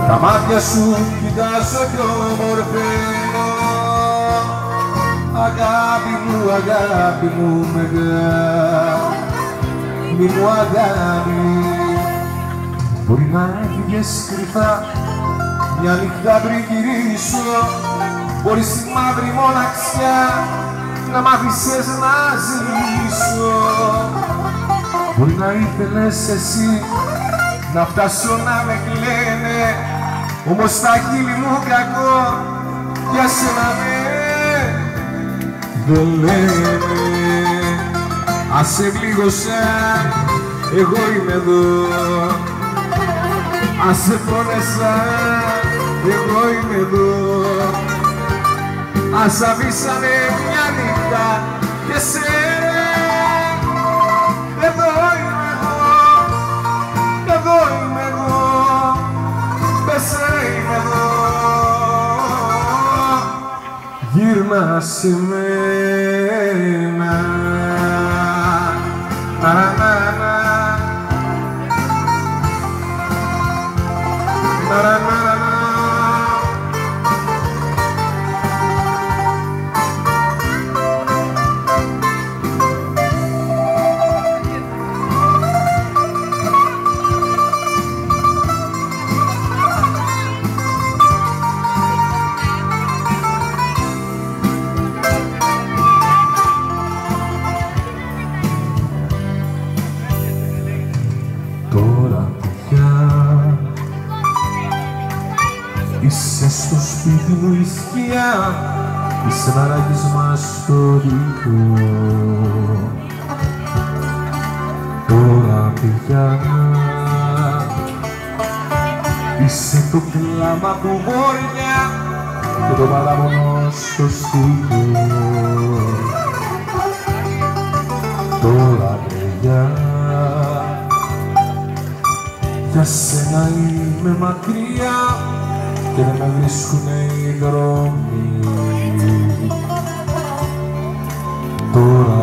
Τα μάτια σου κοιτάζω κι ομορφαίνω. Αγάπη μου μεγάλη μου αγάπη. Μπορεί να έφυγες κρυφά μια νύχτα πριν γυρίσω. Μπορεί στη μαύρη μοναξιά να μ' άφησες να ζήσω. Μπορεί να ήθελες εσύ να φτάσω να με κλαίνε, όμως τα χείλη μου κακό για σένα δεν λένε. Ας σε πλήγωσα, εγώ είμαι εδώ. Ας σε πόνεσα, εγώ είμαι εδώ. Ας αφήσαμε μια νύχτα και σε εδώ είμαι εγώ, εδώ είμαι εγώ, πέσε είμαι εδώ. Γύρνα σε μένα. Τώρα πια είσαι στο σπίτι μου η σκιά, είσαι ένα ράγισμα στο ρίγο. Τώρα πια είσαι το κλάμα του βόρεια και το παραμονό στο στίχο. Τώρα πια για σένα είμαι μακριά και δεν με βρίσκουνε οι δρόμοι. Τώρα